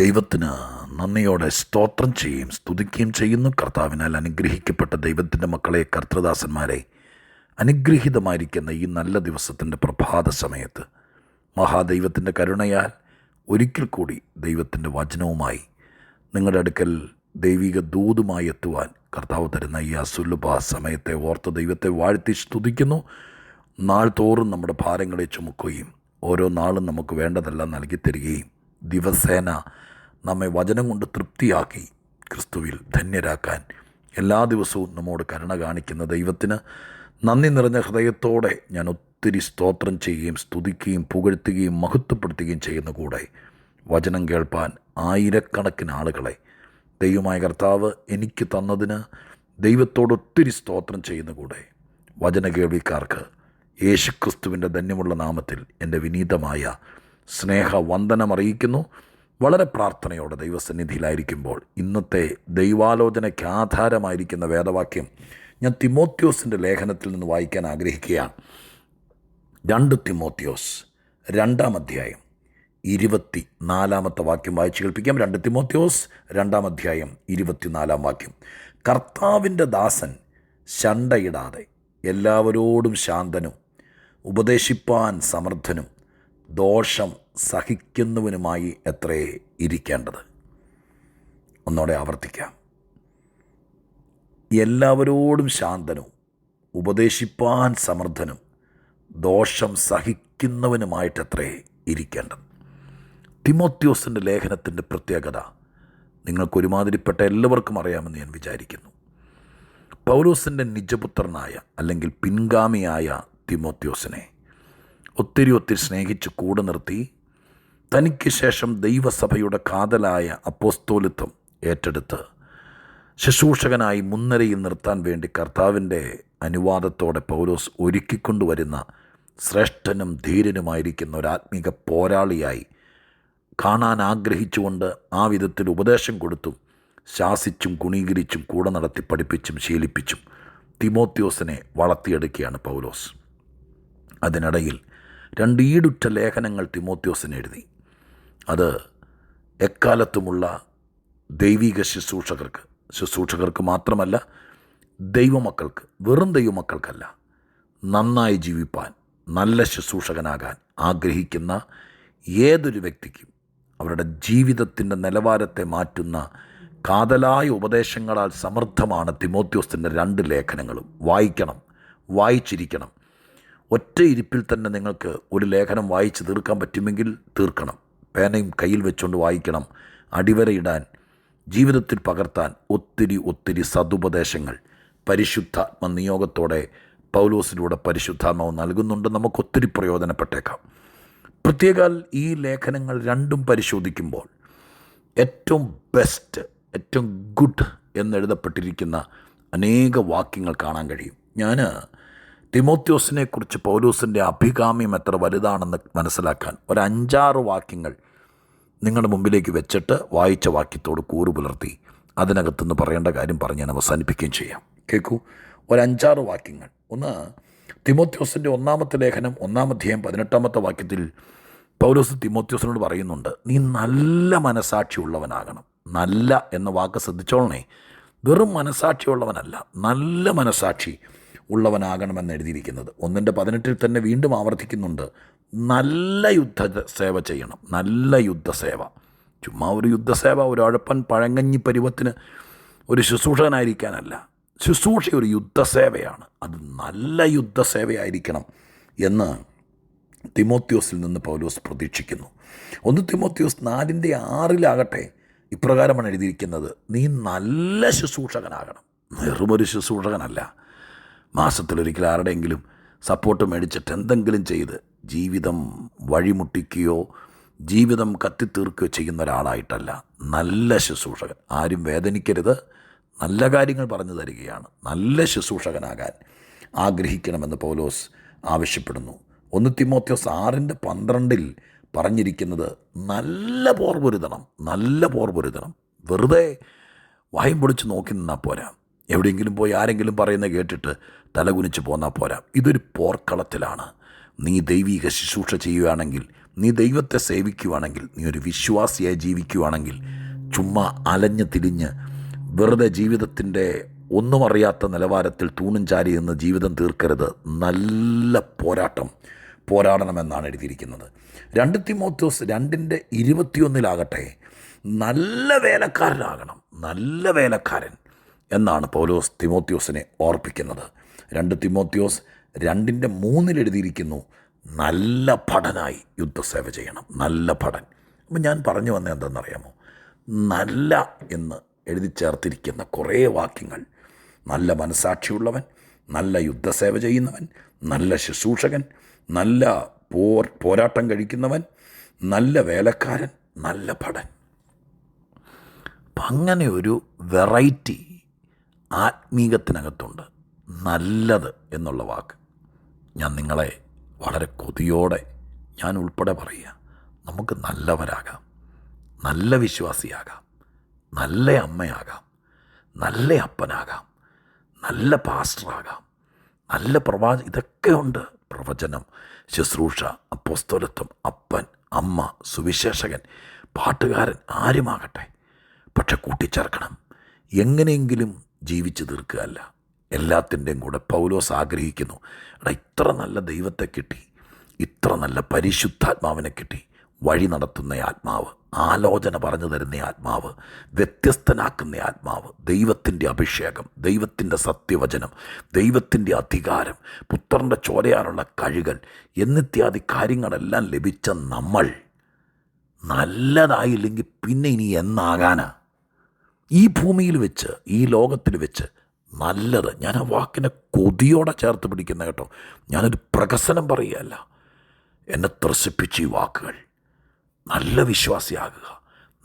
ദൈവത്തിന് നന്ദിയോടെ സ്തോത്രം ചെയ്യുകയും സ്തുതിക്കുകയും ചെയ്യുന്നു. കർത്താവിനാൽ അനുഗ്രഹിക്കപ്പെട്ട ദൈവത്തിൻ്റെ മക്കളെ, കർത്തൃദാസന്മാരെ, അനുഗ്രഹീതമായിരിക്കുന്ന ഈ നല്ല ദിവസത്തിൻ്റെ പ്രഭാത സമയത്ത് മഹാദൈവത്തിൻ്റെ കരുണയാൽ ഒരിക്കൽ കൂടി ദൈവത്തിൻ്റെ വചനവുമായി നിങ്ങളുടെ അടുക്കൽ ദൈവിക ദൂതുമായി എത്തുവാൻ കർത്താവ് തരുന്ന ഈ അസുലഭ സമയത്തെ ഓർത്ത് ദൈവത്തെ വാഴ്ത്തി സ്തുതിക്കുന്നു. നാൾ തോറും നമ്മുടെ ഭാരങ്ങളെ ചുമക്കുകയും ഓരോ നാളും നമുക്ക് വേണ്ടതെല്ലാം നൽകി തരികയും ദിവസേന നമ്മെ വചനം കൊണ്ട് തൃപ്തിയാക്കി ക്രിസ്തുവിൽ ധന്യരാക്കാൻ എല്ലാ ദിവസവും നമ്മോട് കരുണ കാണിക്കുന്ന ദൈവത്തിന് നന്ദി നിറഞ്ഞ ഹൃദയത്തോടെ ഞാൻ ഒത്തിരി സ്തോത്രം ചെയ്യുകയും സ്തുതിക്കുകയും പുകഴ്ത്തുകയും മഹത്വപ്പെടുത്തുകയും ചെയ്യുന്ന കൂടെ വചനം കേൾപ്പാൻ ആയിരക്കണക്കിന് ആളുകളെ ദൈവമായ കർത്താവ് എനിക്ക് തന്നതിന് ദൈവത്തോട് ഒത്തിരി സ്തോത്രം ചെയ്യുന്ന കൂടെ വചന കേൾവിക്കാർക്ക് യേശുക്രിസ്തുവിൻ്റെ ധന്യമുള്ള നാമത്തിൽ എൻ്റെ വിനീതമായ സ്നേഹവന്ദനം അറിയിക്കുന്നു. വളരെ പ്രാർത്ഥനയോടെ ദൈവസന്നിധിയിലായിരിക്കുമ്പോൾ ഇന്നത്തെ ദൈവാലോചനയ്ക്ക് ആധാരമായിരിക്കുന്ന വേദവാക്യം ഞാൻ തിമോത്തിയോസിൻ്റെ ലേഖനത്തിൽ നിന്ന് വായിക്കാൻ ആഗ്രഹിക്കുകയാണ്. 2 തിമോത്തിയോസ് 2-ാം അധ്യായം 24-ാമത്തെ വാക്യം വായിച്ച് കേൾപ്പിക്കാം. 2 തിമോത്തിയോസ് 2-ാം അധ്യായം 24-ാം വാക്യം. കർത്താവിൻ്റെ ദാസൻ ശണ്ടയിടാതെ എല്ലാവരോടും ശാന്തനും ഉപദേശിപ്പാൻ സമർത്ഥനും ദോഷം സഹിക്കുന്നവനുമായി എത്രേ ഇരിക്കേണ്ടത്. ഒന്നോടെ ആവർത്തിക്കാം. എല്ലാവരോടും ശാന്തനും ഉപദേശിപ്പാൻ സമർത്ഥനും ദോഷം സഹിക്കുന്നവനുമായിട്ടെത്രേ ഇരിക്കേണ്ടത്. തിമോത്തിയോസിൻ്റെ ലേഖനത്തിൻ്റെ പ്രത്യേകത നിങ്ങൾക്കൊരുമാതിരിപ്പെട്ട എല്ലാവർക്കും അറിയാമെന്ന് ഞാൻ വിചാരിക്കുന്നു. പൗലോസിൻ്റെ നിജപുത്രനായ അല്ലെങ്കിൽ പിൻഗാമിയായ തിമോത്തിയോസിനെ ഒത്തിരി സ്നേഹിച്ച് കൂടെ നിർത്തി തനിക്ക് ശേഷം ദൈവസഭയുടെ കാതലായ അപ്പോസ്തോലിത്വം ഏറ്റെടുത്ത് ശുശ്രൂഷകനായി മുൻനിരയിൽ നിർത്താൻ വേണ്ടി കർത്താവിൻ്റെ അനുവാദത്തോടെ പൗലോസ് ഒരുക്കിക്കൊണ്ടുവരുന്ന ശ്രേഷ്ഠനും ധീരനുമായിരിക്കുന്ന ഒരാത്മീക പോരാളിയായി കാണാൻ ആഗ്രഹിച്ചുകൊണ്ട് ആ വിധത്തിൽ ഉപദേശം കൊടുത്തും ശാസിച്ചും ഗുണീകരിച്ചും കൂടെ നടത്തി പഠിപ്പിച്ചും ശീലിപ്പിച്ചും തിമോത്തിയോസിനെ വളർത്തിയെടുക്കുകയാണ് പൗലോസ്. അതിനിടയിൽ 2 ഈടുറ്റ ലേഖനങ്ങൾ തിമോത്തിയോസിന് എഴുതി. അത് എക്കാലത്തുമുള്ള ദൈവിക ശുശ്രൂഷകർക്ക് മാത്രമല്ല, ദൈവമക്കൾക്ക്, വെറും ദൈവമക്കൾക്കല്ല, നന്നായി ജീവിപ്പാൻ, നല്ല ശുശ്രൂഷകനാകാൻ ആഗ്രഹിക്കുന്ന ഏതൊരു വ്യക്തിക്കും അവരുടെ ജീവിതത്തിൻ്റെ നിലവാരത്തെ മാറ്റുന്ന കാതലായ ഉപദേശങ്ങളാൽ സമൃദ്ധമാണ് തിമോത്തിയോസിൻ്റെ 2 ലേഖനങ്ങളും. വായിക്കണം, വായിച്ചിരിക്കണം. ഒറ്റ ഇരിപ്പിൽ തന്നെ നിങ്ങൾക്ക് ഒരു ലേഖനം വായിച്ച് തീർക്കാൻ പറ്റുമെങ്കിൽ തീർക്കണം. പേനയും കയ്യിൽ വെച്ചുകൊണ്ട് വായിക്കണം. അടിവരയിടാൻ, ജീവിതത്തിൽ പകർത്താൻ ഒത്തിരി സതുപദേശങ്ങൾ പരിശുദ്ധാത്മ നിയോഗത്തോടെ പൗലോസിലൂടെ പരിശുദ്ധാത്മാവ് നൽകുന്നുണ്ട്. നമുക്കൊത്തിരി പ്രയോജനപ്പെട്ടേക്കാം. പ്രത്യേകാൽ ഈ ലേഖനങ്ങൾ 2 പരിശോധിക്കുമ്പോൾ ഏറ്റവും ബെസ്റ്റ്, ഏറ്റവും ഗുഡ് എന്നെഴുതപ്പെട്ടിരിക്കുന്ന അനേക വാക്യങ്ങൾ കാണാൻ കഴിയും. ഞാൻ തിമോത്തിയോസിനെക്കുറിച്ച് പൗലോസിൻ്റെ അഭികാമ്യം എത്ര വലുതാണെന്ന് മനസ്സിലാക്കാൻ 5-6 വാക്യങ്ങൾ നിങ്ങളുടെ മുമ്പിലേക്ക് വെച്ചിട്ട് വായിച്ച വാക്യത്തോട് കൂറ് പുലർത്തി അതിനകത്തുനിന്ന് പറയേണ്ട കാര്യം പറഞ്ഞ് ഞാൻ അവസാനിപ്പിക്കുകയും ചെയ്യാം. കേൾക്കൂ, 5-6 വാക്യങ്ങൾ. ഒന്ന്, തിമോത്തിയോസിൻ്റെ 1-ാമത്തെ ലേഖനം 1-ാം അധ്യായം 18-ാമത്തെ വാക്യത്തിൽ പൗലോസ് തിമോത്തിയോസിനോട് പറയുന്നുണ്ട്, നീ നല്ല മനസാക്ഷിയുള്ളവനാകണം. നല്ല എന്ന വാക്ക് ശ്രദ്ധിച്ചോളണേ. വെറും മനസാക്ഷിയുള്ളവനല്ല, നല്ല മനസാക്ഷി ഉള്ളവനാകണമെന്ന് എഴുതിയിരിക്കുന്നത്. 1:18 തന്നെ വീണ്ടും ആവർത്തിക്കുന്നുണ്ട്, നല്ല യുദ്ധസേവ ചെയ്യണം. നല്ല യുദ്ധസേവ, ചുമ്മാ ഒരു യുദ്ധസേവ, ഒരു ഉഴപ്പൻ പഴങ്കഞ്ഞി പരുവത്തിന് ഒരു ശുശ്രൂഷകനായിരിക്കാനല്ല. ശുശ്രൂഷ ഒരു യുദ്ധസേവയാണ്. അത് നല്ല യുദ്ധസേവയായിരിക്കണം എന്ന് തിമോത്തിയോസിൽ നിന്ന് പൗലോസ് പ്രതീക്ഷിക്കുന്നു. 1 തിമോത്തിയോസ് 4:6 ഇപ്രകാരമാണ് എഴുതിയിരിക്കുന്നത്, നീ നല്ല ശുശ്രൂഷകനാകണം. വെറുമൊരു ശുശ്രൂഷകനല്ല, മാസത്തിലൊരിക്കൽ ആരുടെയെങ്കിലും സപ്പോർട്ട് മേടിച്ചിട്ട് എന്തെങ്കിലും ചെയ്ത് ജീവിതം വഴിമുട്ടിക്കുകയോ ജീവിതം കത്തിത്തീർക്കുകയോ ചെയ്യുന്ന ഒരാളായിട്ടല്ല. നല്ല ശുശ്രൂഷകൻ. ആരും വേദനിക്കരുത്, നല്ല കാര്യങ്ങൾ പറഞ്ഞു തരികയാണ്. നല്ല ശുശ്രൂഷകനാകാൻ ആഗ്രഹിക്കണമെന്ന് പൗലോസ് ആവശ്യപ്പെടുന്നു. 1 തിമോത്തിയോസ് 6:12 പറഞ്ഞിരിക്കുന്നത് നല്ല പോർ പൊരുതണം. നല്ല പോർ പൊരുതണം. വെറുതെ വായും പൊളിച്ച് നോക്കി നിന്നാൽ പോരാ. എവിടെയെങ്കിലും പോയി ആരെങ്കിലും പറയുന്നത് കേട്ടിട്ട് തലകുനിച്ച് പോന്നാൽ പോരാ. ഇതൊരു പോർക്കളത്തിലാണ്. നീ ദൈവിക ശുശ്രൂഷ ചെയ്യുകയാണെങ്കിൽ നീ ദൈവത്തെ സേവിക്കുവാണെങ്കിൽ, നീ ഒരു വിശ്വാസിയായി ജീവിക്കുവാണെങ്കിൽ, ചുമ്മാ അലഞ്ഞ് തിരിഞ്ഞ് വെറുതെ ജീവിതത്തിൻ്റെ ഒന്നും അറിയാത്ത നിലവാരത്തിൽ തൂണും ചാരി എന്ന് ജീവിതം തീർക്കരുത്. നല്ല പോരാടണമെന്നാണ് എഴുതിയിരിക്കുന്നത്. 2 തിമോത്തിയോസ് 2:21 നല്ല വേലക്കാരനാകണം, നല്ല വേലക്കാരൻ എന്നാണ് പൗലോസ് തിമോത്തിയോസിനെ ഓർപ്പിക്കുന്നത്. 2 തിമോത്തിയോസ് 2:3 എഴുതിയിരിക്കുന്നു, നല്ല ഭടനായി യുദ്ധസേവ ചെയ്യണം, നല്ല ഭടൻ. അപ്പം ഞാൻ പറഞ്ഞു വന്നത് എന്താണെന്നറിയാമോ? നല്ല എന്ന് എഴുതി ചേർത്തിരിക്കുന്ന കുറേ വാക്യങ്ങൾ, നല്ല മനസാക്ഷിയുള്ളവൻ, നല്ല യുദ്ധസേവ ചെയ്യുന്നവൻ, നല്ല ശുശ്രൂഷകൻ, നല്ല പോരാട്ടം കഴിക്കുന്നവൻ, നല്ല വേലക്കാരൻ, നല്ല ഭടൻ. അപ്പം അങ്ങനെ ഒരു വെറൈറ്റി ആത്മീകത്തിനകത്തുണ്ട്. നല്ലത് എന്നുള്ള വാക്ക് ഞാൻ നിങ്ങളെ വളരെ കൊതിയോടെ ഞാൻ ഉൾപ്പെടെ പറയുക. നമുക്ക് നല്ലവരാകാം, നല്ല വിശ്വാസിയാകാം, നല്ല അമ്മയാകാം, നല്ല അപ്പനാകാം, നല്ല പാസ്റ്ററാകാം, നല്ല ഇതൊക്കെ ഉണ്ട്. പ്രവചനം, ശുശ്രൂഷ, അപ്പോസ്തലത്വം, അപ്പൻ, അമ്മ, സുവിശേഷകൻ, പാട്ടുകാരൻ, ആരുമാകട്ടെ. പക്ഷെ കൂട്ടിച്ചേർക്കണം. എങ്ങനെയെങ്കിലും ജീവിച്ചു തീർക്കുകയല്ല. എല്ലാത്തിൻ്റെയും കൂടെ പൗലോസ് ആഗ്രഹിക്കുന്നു, ഇത്ര നല്ല ദൈവത്തെ കിട്ടി, ഇത്ര നല്ല പരിശുദ്ധാത്മാവിനെ കിട്ടി, വഴി നടത്തുന്ന ആത്മാവ്, ആലോചന പറഞ്ഞു തരുന്ന ആത്മാവ്, വ്യത്യസ്തനാക്കുന്ന ആത്മാവ്, ദൈവത്തിൻ്റെ അഭിഷേകം, ദൈവത്തിൻ്റെ സത്യവചനം, ദൈവത്തിൻ്റെ അധികാരം, പുത്രൻ്റെ ചോരയാനുള്ള കഴുകൽ എന്നിത്യാദി കാര്യങ്ങളെല്ലാം ലഭിച്ച നമ്മൾ നല്ലതായില്ലെങ്കിൽ പിന്നെ ഇനി എന്നാകാനാ? ഈ ഭൂമിയിൽ വെച്ച്, ഈ ലോകത്തിൽ വെച്ച് നല്ലത്, ഞാൻ ആ വാക്കിനെ കൊതിയോടെ ചേർത്ത് പിടിക്കുന്ന കേട്ടോ. ഞാനൊരു പ്രഹസനം പറയുകയല്ല, എന്നെ ത്രസിപ്പിച്ച് ഈ വാക്കുകൾ. നല്ല വിശ്വാസിയാകുക,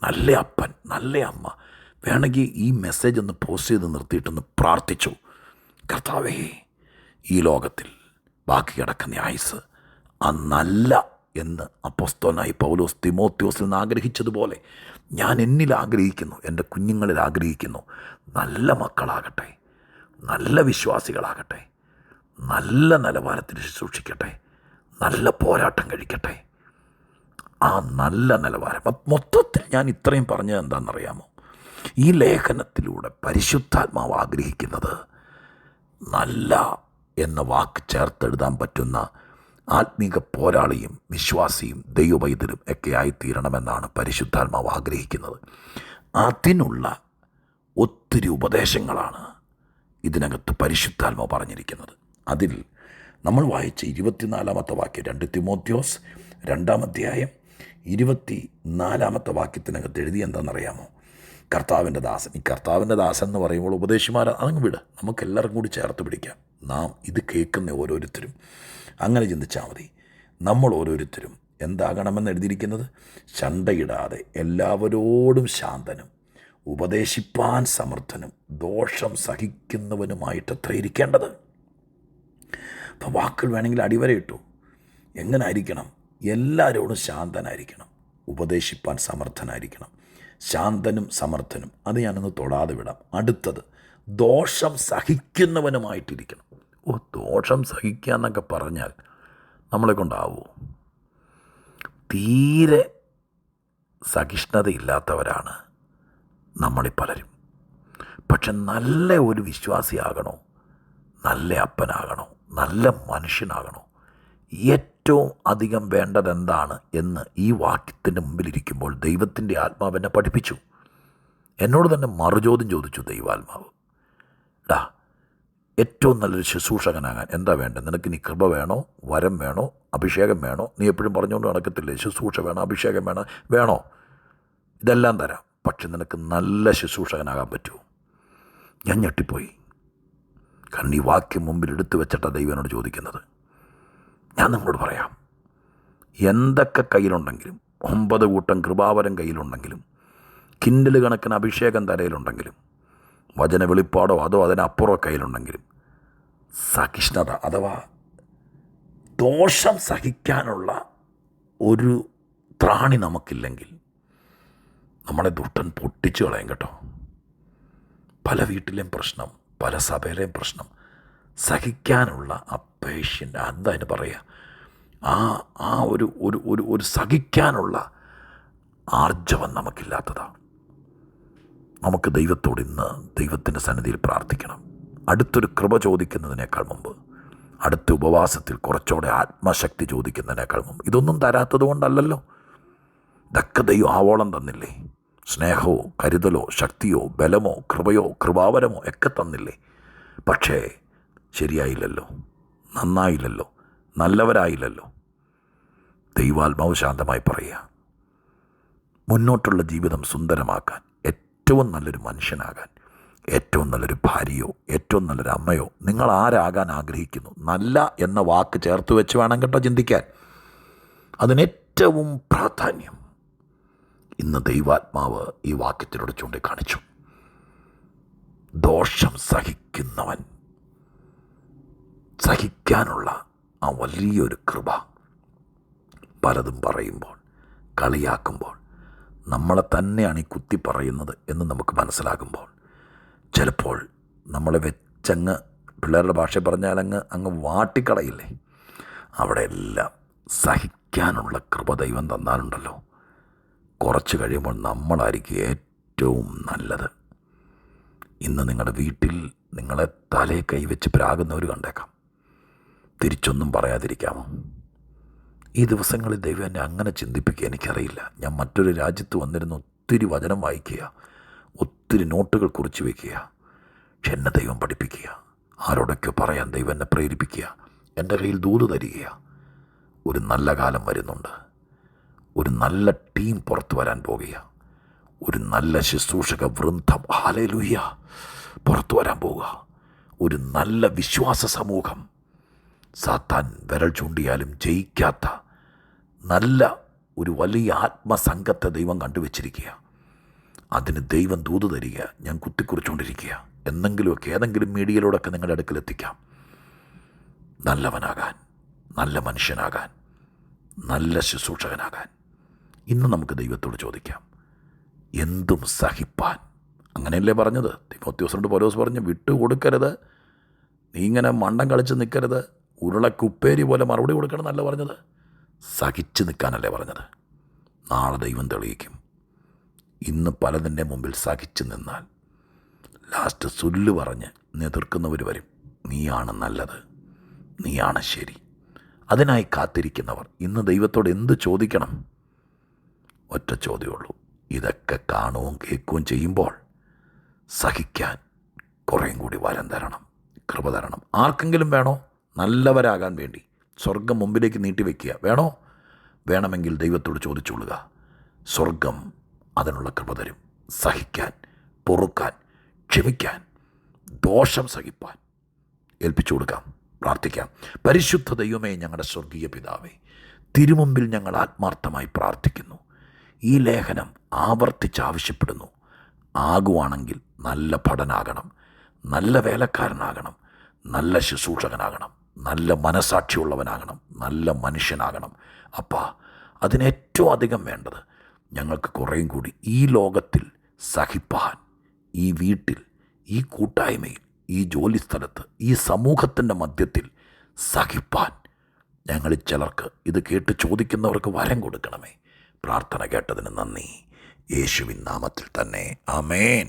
നല്ല അപ്പൻ, നല്ല അമ്മ. വേണമെങ്കിൽ ഈ മെസ്സേജ് ഒന്ന് പോസ്റ്റ് ചെയ്ത് നിർത്തിയിട്ടൊന്ന് പ്രാർത്ഥിച്ചു, കർത്താവേ, ഈ ലോകത്തിൽ ബാക്കി കിടക്കുന്ന ആയുസ് ആ നല്ല എന്ന് അപ്പോസ്തലനായി പൗലോസ് തിമോത്തിയോസിൽ നിന്ന് ആഗ്രഹിച്ചതുപോലെ ഞാൻ എന്നിൽ ആഗ്രഹിക്കുന്നു, എൻ്റെ കുഞ്ഞുങ്ങളിൽ ആഗ്രഹിക്കുന്നു. നല്ല മക്കളാകട്ടെ, നല്ല വിശ്വാസികളാകട്ടെ, നല്ല നിലവാരത്തിൽ ശുശ്രൂഷിക്കട്ടെ, നല്ല പോരാട്ടം കഴിക്കട്ടെ. ആ നല്ല നിലവാരം. മൊത്തത്തിൽ ഞാൻ ഇത്രയും പറഞ്ഞത് എന്താണെന്നറിയാമോ? ഈ ലേഖനത്തിലൂടെ പരിശുദ്ധാത്മാവ് ആഗ്രഹിക്കുന്നത് നല്ല എന്ന വാക്ക് ചേർത്തെഴുതാൻ പറ്റുന്ന ആത്മീക പോരാളിയും വിശ്വാസിയും ദൈവവൈദ്യരും ഒക്കെ ആയിത്തീരണമെന്നാണ് പരിശുദ്ധാത്മാവ് ആഗ്രഹിക്കുന്നത്. അതിനുള്ള ഒത്തിരി ഉപദേശങ്ങളാണ് ഇതിനകത്ത് പരിശുദ്ധാത്മാവ് പറഞ്ഞിരിക്കുന്നത്. അതിൽ നമ്മൾ വായിച്ച 24 വാക്യം, 2 തിമോത്തിയോസ് 2 24 വാക്യത്തിനകത്ത് എഴുതി എന്താണെന്നറിയാമോ? കർത്താവിൻ്റെ ദാസൻ. ഈ കർത്താവിൻ്റെ ദാസൻ എന്ന് പറയുമ്പോൾ ഉപദേശിമാർ അതങ്ങ് വിട്, നമുക്കെല്ലാവർക്കും കൂടി ചേർത്ത് പിടിക്കാം. നാം ഇത് കേൾക്കുന്ന ഓരോരുത്തരും അങ്ങനെ ചിന്തിച്ചാൽ മതി. നമ്മൾ ഓരോരുത്തരും എന്താകണമെന്ന് എഴുതിയിരിക്കുന്നത്? ശണ്ടയിടാതെ എല്ലാവരോടും ശാന്തനും, ഉപദേശിപ്പാൻ സമർത്ഥനും, ദോഷം സഹിക്കുന്നവനുമായിട്ടത്ര ഇരിക്കേണ്ടത്. അപ്പോൾ വാക്കുകൾ വേണമെങ്കിൽ അടിവരയിട്ടു. എങ്ങനെ ആയിരിക്കണം? എല്ലാവരോടും ശാന്തനായിരിക്കണം, ഉപദേശിപ്പാൻ സമർത്ഥനായിരിക്കണം. ശാന്തനും സമർത്ഥനും, അത് ഞാനൊന്ന് തൊടാതെ വിടാം. അടുത്തത്, ദോഷം സഹിക്കുന്നവനുമായിട്ടിരിക്കണം. ദോഷം സഹിക്കുക എന്നൊക്കെ പറഞ്ഞാൽ നമ്മളെ കൊണ്ടാവുമോ? തീരെ സഹിഷ്ണുതയില്ലാത്തവരാണ് നമ്മളീ പലരും. പക്ഷെ നല്ല ഒരു വിശ്വാസിയാകണോ, നല്ല അപ്പനാകണോ, നല്ല മനുഷ്യനാകണോ, ഏറ്റവും അധികം വേണ്ടതെന്താണ് എന്ന് ഈ വാക്യത്തിൻ്റെ മുമ്പിലിരിക്കുമ്പോൾ ദൈവത്തിൻ്റെ ആത്മാവ് എന്നെ പഠിപ്പിച്ചു. എന്നോട് തന്നെ മറുചോദ്യം ചോദിച്ചു ദൈവാത്മാവ്. ഏറ്റവും നല്ലൊരു ശുശ്രൂഷകനാകാൻ എന്താ വേണ്ടത്? നിനക്ക് നീ കൃപ വേണോ, വരം വേണോ, അഭിഷേകം വേണോ? നീ എപ്പോഴും പറഞ്ഞുകൊണ്ട് നടക്കത്തില്ലേ, ശുശ്രൂഷ വേണോ, അഭിഷേകം വേണോ? ഇതെല്ലാം തരാം, പക്ഷെ നിനക്ക് നല്ല ശുശ്രൂഷകനാകാൻ പറ്റുമോ? ഞാൻ ഞെട്ടിപ്പോയി. കാരണം ഈ വാക്യം മുമ്പിൽ എടുത്തു വെച്ചിട്ടാണ് ദൈവം എന്നോട് ചോദിക്കുന്നത്. ഞാൻ നിങ്ങളോട് പറയാം, എന്തൊക്കെ കയ്യിലുണ്ടെങ്കിലും, 9 കൂട്ടം കൃപാവരം കയ്യിലുണ്ടെങ്കിലും, കിൻഡൽ കണക്കിന് അഭിഷേകം തലയിലുണ്ടെങ്കിലും, വചന വെളിപ്പാടോ അതോ അതിനപ്പുറം കയ്യിലുണ്ടെങ്കിലും, സഹിഷ്ണുത അഥവാ ദോഷം സഹിക്കാനുള്ള ഒരു ത്രാണി നമുക്കില്ലെങ്കിൽ നമ്മളെ ദുഷ്ടൻ പൊട്ടിച്ചു കളയും കേട്ടോ. പല വീട്ടിലെയും പ്രശ്നം, പല സഭയിലെയും പ്രശ്നം, സഹിക്കാനുള്ള ആ പേഷ്യൻ്റ്, എന്താ അതിന് പറയുക, ആ ആ ഒരു ഒരു ഒരു ഒരു സഹിക്കാനുള്ള ആർജവം നമുക്കില്ലാത്തതാണ്. നമുക്ക് ദൈവത്തോട് ഇന്ന് ദൈവത്തിൻ്റെ സന്നിധിയിൽ പ്രാർത്ഥിക്കണം. അടുത്തൊരു കൃപ ചോദിക്കുന്നതിനേക്കാൾ മുമ്പ്, അടുത്ത ഉപവാസത്തിൽ കുറച്ചുകൂടെ ആത്മശക്തി ചോദിക്കുന്നതിനേക്കാൾ മുമ്പ്, ഇതൊന്നും തരാത്തത് കൊണ്ടല്ലല്ലോ. ഇതൊക്കെ ദൈവം ആവോളം തന്നില്ലേ? സ്നേഹമോ കരുതലോ ശക്തിയോ ബലമോ കൃപയോ കൃപാവരമോ ഒക്കെ തന്നില്ലേ? പക്ഷേ ശരിയായില്ലല്ലോ, നന്നായില്ലല്ലോ, നല്ലവരായില്ലല്ലോ. ദൈവാത്മാവ് ശാന്തമായി പറയുക, മുന്നോട്ടുള്ള ജീവിതം സുന്ദരമാക്കാൻ, ഏറ്റവും നല്ലൊരു മനുഷ്യനാകാൻ, ഏറ്റവും നല്ലൊരു ഭാര്യയോ ഏറ്റവും നല്ലൊരു അമ്മയോ നിങ്ങൾ ആരാകാൻ ആഗ്രഹിക്കുന്നു, നല്ല എന്ന വാക്ക് ചേർത്ത് വെച്ച് വേണം കേട്ടോ ചിന്തിക്കാൻ. അതിനേറ്റവും പ്രാധാന്യം ഇന്ന് ദൈവാത്മാവ് ഈ വാക്യത്തിലൂടെ ചൂണ്ടിക്കാണിച്ചു. ദോഷം സഹിക്കുന്നവൻ, സഹിക്കാനുള്ള ആ വലിയൊരു കൃപ. പലതും പറയുമ്പോൾ, കളിയാക്കുമ്പോൾ, നമ്മളെ തന്നെയാണ് ഈ കുത്തി പറയുന്നത് എന്ന് നമുക്ക് മനസ്സിലാകുമ്പോൾ, ചിലപ്പോൾ നമ്മളെ വെച്ചങ്ങ്, പിള്ളേരുടെ ഭാഷ പറഞ്ഞാൽ അങ്ങ് വാട്ടിക്കളയില്ലേ? അവിടെയെല്ലാം സഹിക്കാനുള്ള കൃപ ദൈവം തന്നാലുണ്ടല്ലോ, കുറച്ച് കഴിയുമ്പോൾ നമ്മളായിരിക്കും ഏറ്റവും നല്ലത്. ഇന്ന് നിങ്ങളുടെ വീട്ടിൽ നിങ്ങളെ തലേ കൈവച്ച് പ്രാകുന്നവർ കണ്ടേക്കാം. തിരിച്ചൊന്നും പറയാതിരിക്കാമോ? ഈ ദിവസങ്ങളിൽ ദൈവം എന്നെ അങ്ങനെ ചിന്തിപ്പിക്കുക. എനിക്കറിയില്ല. ഞാൻ മറ്റൊരു രാജ്യത്ത് വന്നിരുന്ന് ഒത്തിരി വചനം വായിക്കുക, ഒത്തിരി നോട്ടുകൾ കുറിച്ച് വയ്ക്കുക. പക്ഷെ എന്നെ ദൈവം പഠിപ്പിക്കുക, ആരോടൊക്കെ പറയാൻ ദൈവം എന്നെ പ്രേരിപ്പിക്കുക, എൻ്റെ കയ്യിൽ ദൂത് തരിക. ഒരു നല്ല കാലം വരുന്നുണ്ട്. ഒരു നല്ല ടീം പുറത്തു വരാൻ പോകുക. ഒരു നല്ല ശുശ്രൂഷക വൃന്ദം, ഹല്ലേലൂയ, പുറത്തു വരാൻ പോവുക. ഒരു നല്ല വിശ്വാസ സമൂഹം, സാത്താൻ വിരൽ ചൂണ്ടിയാലും ജയിക്കാത്ത നല്ല ഒരു വലിയ ആത്മസംഘത്തെ ദൈവം കണ്ടുവച്ചിരിക്കുക. അതിന് ദൈവം ദൂത് തരിക. ഞാൻ കുത്തിക്കുറിച്ചുകൊണ്ടിരിക്കുക. എന്തെങ്കിലുമൊക്കെ ഏതെങ്കിലും മീഡിയയിലൂടെയൊക്കെ നിങ്ങളുടെ അടുക്കലെത്തിക്കാം. നല്ലവനാകാൻ, നല്ല മനുഷ്യനാകാൻ, നല്ല ശുശ്രൂഷകനാകാൻ ഇന്ന് നമുക്ക് ദൈവത്തോട് ചോദിക്കാം. എന്തും സഹിപ്പാൻ. അങ്ങനെയല്ലേ പറഞ്ഞത്? തിമോഥെയോസിനോട് പൗലോസ് പറഞ്ഞു, വിട്ടുകൊടുക്കരുത്, നീ ഇങ്ങനെ മണ്ടം കളിച്ച് നിൽക്കരുത്, ഉരുളക്കുപ്പേരി പോലെ മറുപടി കൊടുക്കണം എന്നല്ല പറഞ്ഞത്, സഹിച്ച് നിൽക്കാനല്ലേ പറഞ്ഞത്. നാളെ ദൈവം തെളിയിക്കും. ഇന്ന് പലതിൻ്റെ മുമ്പിൽ സഹിച്ച് നിന്നാൽ ലാസ്റ്റ് സുല്ല് പറഞ്ഞ് എതിർക്കുന്നവർ വരും. നീയാണ് നല്ലത്, നീയാണ് ശരി. അതിനായി കാത്തിരിക്കുന്നവർ ഇന്ന് ദൈവത്തോട് എന്ത് ചോദിക്കണം? ഒറ്റ ചോദ്യമുള്ളൂ. ഇതൊക്കെ കാണുകയും കേൾക്കുകയും ചെയ്യുമ്പോൾ സഹിക്കാൻ കുറേയും കൂടി വരം തരണം, കൃപ തരണം. ആർക്കെങ്കിലും വേണോ? നല്ലവരാകാൻ വേണ്ടി സ്വർഗം മുമ്പിലേക്ക് നീട്ടിവെക്കുക വേണോ? വേണമെങ്കിൽ ദൈവത്തോട് ചോദിച്ചുകൊള്ളുക. സ്വർഗം അതിനുള്ള കൃപ തരും. സഹിക്കാൻ, പൊറുക്കാൻ, ക്ഷമിക്കാൻ, ദോഷം സഹിപ്പാൻ ഏൽപ്പിച്ചു കൊടുക്കാം. പ്രാർത്ഥിക്കാം. പരിശുദ്ധ ദൈവമേ, ഞങ്ങളുടെ സ്വർഗീയ പിതാവേ, തിരുമുമ്പിൽ ഞങ്ങൾ ആത്മാർത്ഥമായി പ്രാർത്ഥിക്കുന്നു. ഈ ലേഖനം ആവർത്തിച്ച് ആവശ്യപ്പെടുന്നു. ആകുവാണെങ്കിൽ നല്ല ഭടനാകണം, നല്ല വേലക്കാരനാകണം, നല്ല ശുശ്രൂഷകനാകണം, നല്ല മനസാക്ഷിയുള്ളവനാകണം, നല്ല മനുഷ്യനാകണം. അപ്പാ, അതിനേറ്റവും അധികം വേണ്ടത് ഞങ്ങൾക്ക് കുറേയും കൂടി ഈ ലോകത്തിൽ സഹിപ്പാൻ, ഈ വീട്ടിൽ, ഈ കൂട്ടായ്മയിൽ, ഈ ജോലിസ്ഥലത്ത്, ഈ സമൂഹത്തിൻ്റെ മധ്യത്തിൽ സഹിപ്പാൻ ഞങ്ങളിൽ ചിലർക്ക് ഇത് കേട്ട് ചോദിക്കുന്നവർക്ക് വരം കൊടുക്കണമേ. പ്രാർത്ഥന കേട്ടതിന് നന്ദി. യേശുവിൻ നാമത്തിൽ തന്നെ. ആമേൻ.